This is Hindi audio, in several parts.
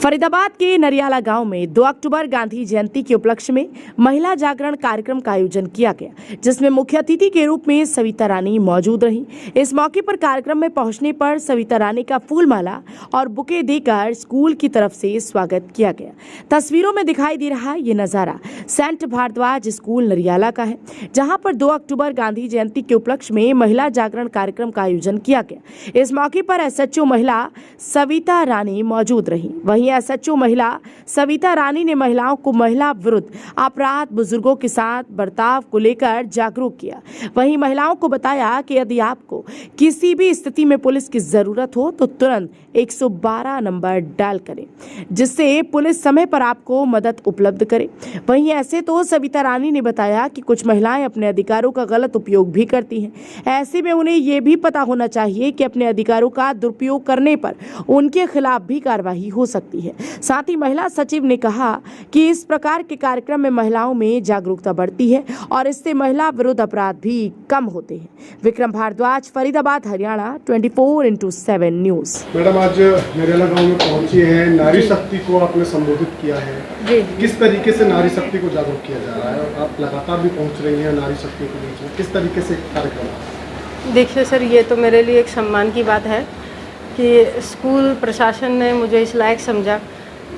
फरीदाबाद के नरियाला गांव में 2 अक्टूबर गांधी जयंती के उपलक्ष्य में महिला जागरण कार्यक्रम का आयोजन किया गया, जिसमें मुख्य अतिथि के रूप में सविता रानी मौजूद रहीं। इस मौके पर कार्यक्रम में पहुंचने पर सविता रानी का फूलमाला और बुके देकर स्कूल की तरफ से स्वागत किया गया। तस्वीरों में दिखाई दे रहा ये नजारा सेंट भारद्वाज स्कूल नरियाला का है, जहाँ पर 2 अक्टूबर गांधी जयंती के उपलक्ष्य में महिला जागरण कार्यक्रम का आयोजन किया गया। इस मौके पर एसएचओ महिला सविता रानी मौजूद रहीं। वहीं एसएचओ महिला सविता रानी ने महिलाओं को महिला विरुद्ध अपराध, बुजुर्गों के साथ बर्ताव को लेकर जागरूक किया। वहीं महिलाओं को बताया कि यदि आपको किसी भी स्थिति में पुलिस की जरूरत हो तो तुरंत 112 नंबर डायल करें, जिससे पुलिस समय पर आपको मदद उपलब्ध करे। वहीं ऐसे तो सविता रानी ने बताया कि कुछ महिलाएं अपने अधिकारों का गलत उपयोग भी करती हैं। ऐसे में उन्हें ये भी पता होना चाहिए कि अपने अधिकारों का दुरुपयोग करने पर उनके खिलाफ भी कार्रवाई हो सकती है। साथ ही महिला सचिव ने कहा कि इस प्रकार के कार्यक्रम में महिलाओं में जागरूकता बढ़ती है और इससे महिला विरुद्ध अपराध भी कम होते हैं। विक्रम भारद्वाज, फरीदाबाद, हरियाणा, 24/7 न्यूज। मैडम, आज नरियाला गांव में पहुंची हैं, नारी शक्ति को आपने संबोधित किया है। जी। किस तरीके से नारी शक्ति को जागरूक किया जा रहा है? आप लगातार भी पहुंच रही हैं नारी शक्ति के बीच में, किस तरीके से कार्यक्रम? देखिए सर, ये तो मेरे लिए एक सम्मान की बात है कि स्कूल प्रशासन ने मुझे इस लायक समझा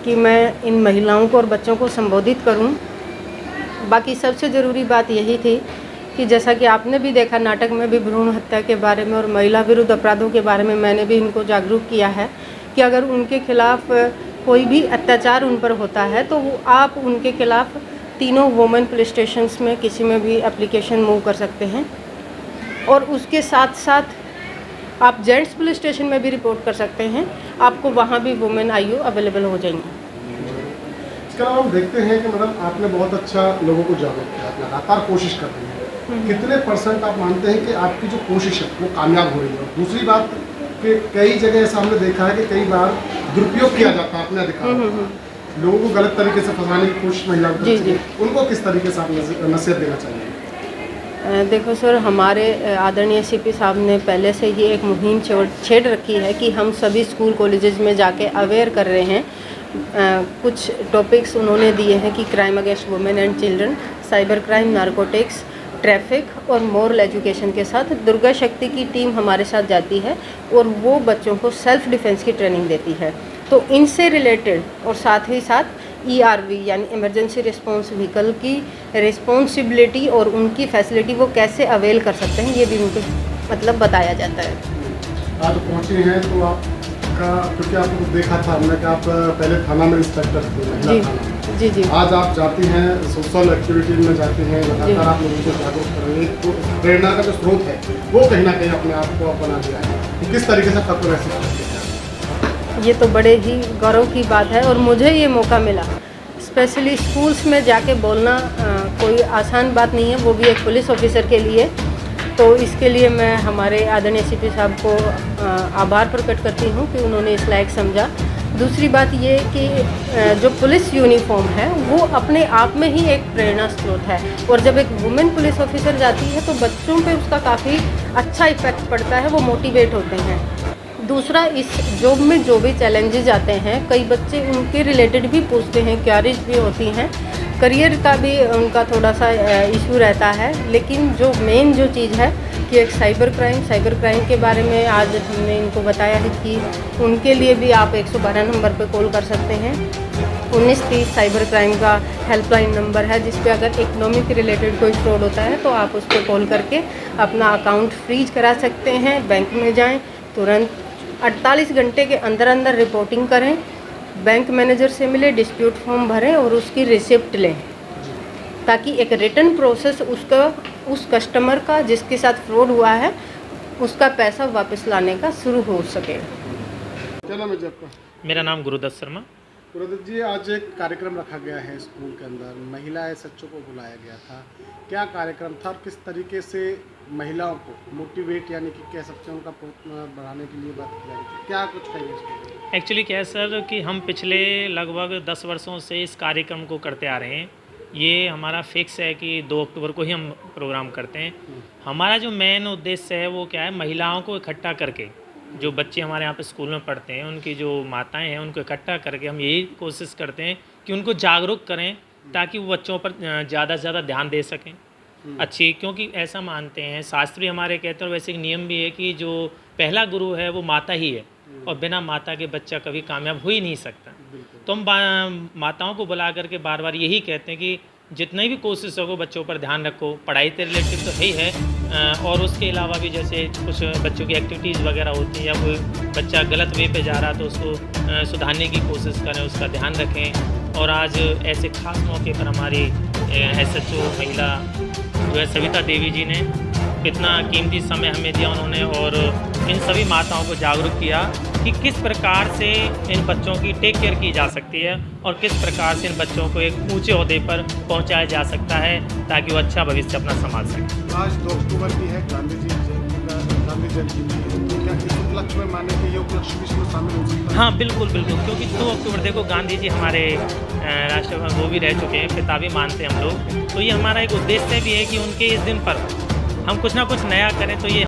कि मैं इन महिलाओं को और बच्चों को संबोधित करूं। बाकी सबसे ज़रूरी बात यही थी कि जैसा कि आपने भी देखा नाटक में भी भ्रूण हत्या के बारे में और महिला विरुद्ध अपराधों के बारे में मैंने भी इनको जागरूक किया है कि अगर उनके खिलाफ कोई भी अत्याचार उन पर होता है तो वो आप उनके खिलाफ तीनों वुमेन पुलिस स्टेशंस में किसी में भी एप्लीकेशन मूव कर सकते हैं और उसके साथ साथ आप जेंट्स पुलिस स्टेशन में भी रिपोर्ट कर सकते हैं। आपको वहाँ भी वुमेन आईओ अवेलेबल हो जाएंगी। इसके अलावा हम देखते हैं कि मैडम आपने बहुत अच्छा लोगों को जागरूक किया, आप लगातार कोशिश कर रही हैं। कितने % आप मानते हैं कि आपकी जो कोशिश है वो कामयाब हो रही है? दूसरी बात कि कई जगह ऐसा हमने देखा है कि कई बार दुरुपयोग किया जाता है अपने अधिकार, लोगों को गलत तरीके से फंसाने की कोशिश महिलाओं को, उनको किस तरीके से आप नसीहत देना चाहिए? देखो सर, हमारे आदरणीय सीपी साहब ने पहले से ही एक मुहिम छेड़ रखी है कि हम सभी स्कूल कॉलेजेस में जाके अवेयर कर रहे हैं। कुछ टॉपिक्स उन्होंने दिए हैं कि crime against women and children, cyber crime, narcotics, traffic और मोरल एजुकेशन के साथ दुर्गा शक्ति की टीम हमारे साथ जाती है और वो बच्चों को सेल्फ डिफेंस की ट्रेनिंग देती है। तो इनसे रिलेटेड और साथ ही साथ ERV यानी इमरजेंसी रिस्पांस व्हीकल की रिस्पॉन्सिबिलिटी और उनकी फैसिलिटी वो कैसे अवेल कर सकते हैं ये भी उनको मतलब बताया जाता है। आज पहुँचे हैं तो आपका, क्योंकि आपको देखा था हमने कि आप पहले थाना में इंस्पेक्टर थे, महिला थाना। जी। आज आप जाती हैं, सोशल एक्टिविटीज में जाती हैं, लगातार आप लोगों को जागरूक कर रही हैं। तो प्रेरणा का जो स्रोत है वो कहीं ना कहीं अपने आप को बना दिया है। तो किस तरीके से तत्व ऐसे करते हैं? ये तो बड़े ही गौरव की बात है और मुझे ये मौका मिला स्पेशली स्कूल्स में जाके बोलना कोई आसान बात नहीं है, वो भी एक पुलिस ऑफिसर के लिए। तो इसके लिए मैं हमारे आदरणीय सीपी साहब को आभार प्रकट करती हूँ कि उन्होंने इस लायक समझा। दूसरी बात ये कि जो पुलिस यूनिफॉर्म है वो अपने आप में ही एक प्रेरणा स्रोत है और जब एक वुमेन पुलिस ऑफिसर जाती है तो बच्चों पे उसका काफ़ी अच्छा इफेक्ट पड़ता है, वो मोटिवेट होते हैं। दूसरा, इस जॉब में जो भी चैलेंजेस आते हैं कई बच्चे उनके रिलेटेड भी पूछते हैं, क्वेरीज भी होती हैं, करियर का भी उनका थोड़ा सा इशू रहता है। लेकिन जो मेन जो चीज़ है कि एक साइबर क्राइम के बारे में आज हमने इनको बताया है कि उनके लिए भी आप 112 नंबर पर कॉल कर सकते हैं। 1930 साइबर क्राइम का हेल्पलाइन नंबर है, जिस पे अगर इकोनॉमिक रिलेटेड कोई फ्रॉड होता है तो आप उस पर कॉल करके अपना अकाउंट फ्रीज करा सकते हैं। बैंक में जाएँ, तुरंत 48 घंटे के अंदर अंदर रिपोर्टिंग करें, बैंक मैनेजर से मिले, डिस्प्यूट फॉर्म भरें और उसकी रिसिप्ट लें, ताकि एक रिटर्न प्रोसेस उस कस्टमर का जिसके साथ फ्रॉड हुआ है उसका पैसा वापस लाने का शुरू हो सके। क्या नाम है जी आपका? मेरा नाम गुरुदत्त शर्मा। गुरुदत्त जी, आज एक कार्यक्रम रखा गया है स्कूल के अंदर, महिला एसएचओ को बुलाया गया था। क्या कार्यक्रम था और किस तरीके से महिलाओं को मोटिवेट यानी कि कह सकते हैं उनका बढ़ाने के लिए बात की जा रही थी? क्या कुछ कहेंगे इसमें? एक्चुअली क्या है सर कि हम पिछले लगभग 10 वर्षों से इस कार्यक्रम को करते आ रहे हैं। ये हमारा फिक्स है कि 2 अक्टूबर को ही हम प्रोग्राम करते हैं। हमारा जो मेन उद्देश्य है वो क्या है, महिलाओं को इकट्ठा करके जो बच्चे हमारे यहाँ पे स्कूल में पढ़ते हैं उनकी जो माताएं हैं उनको इकट्ठा करके हम यही कोशिश करते हैं कि उनको जागरूक करें ताकि वो बच्चों पर ज़्यादा से ज़्यादा ध्यान दे सकें अच्छी, क्योंकि ऐसा मानते हैं शास्त्र भी हमारे कहते हैं और वैसे एक नियम भी है कि जो पहला गुरु है वो माता ही है और बिना माता के बच्चा कभी कामयाब हो ही नहीं सकता। तो हम माताओं को बुला करके बार बार यही कहते हैं कि जितनी भी कोशिश हो बच्चों पर ध्यान रखो, पढ़ाई से रिलेटेड तो है ही है और उसके अलावा भी जैसे कुछ बच्चों की एक्टिविटीज़ वगैरह होती हैं या कोई बच्चा गलत वे पे जा रहा तो उसको सुधारने की कोशिश करें, उसका ध्यान रखें। और आज ऐसे खास मौके पर हमारी SHO महिला जो है सविता देवी जी ने इतना कीमती समय हमें दिया उन्होंने और इन सभी माताओं को जागरूक किया कि किस प्रकार से इन बच्चों की टेक केयर की जा सकती है और किस प्रकार से इन बच्चों को एक ऊंचे ओहदे पर पहुंचाया जा सकता है ताकि वो अच्छा भविष्य अपना संभाल सकें। आज 2 अक्टूबर की है गांधी जयंती तो क्या इस उपलक्ष्य में माने कि ये उपलक्ष्य भी इसमें शामिल हो सकता है? हाँ बिल्कुल बिल्कुल, क्योंकि 2 अक्टूबर देखो गांधी जी हमारे राष्ट्रपति वो भी रह चुके हैं, पिता भी मानते हैं हम लोग, तो ये हमारा एक उद्देश्य भी है कि उनके इस दिन पर हम कुछ ना कुछ नया करें। तो ये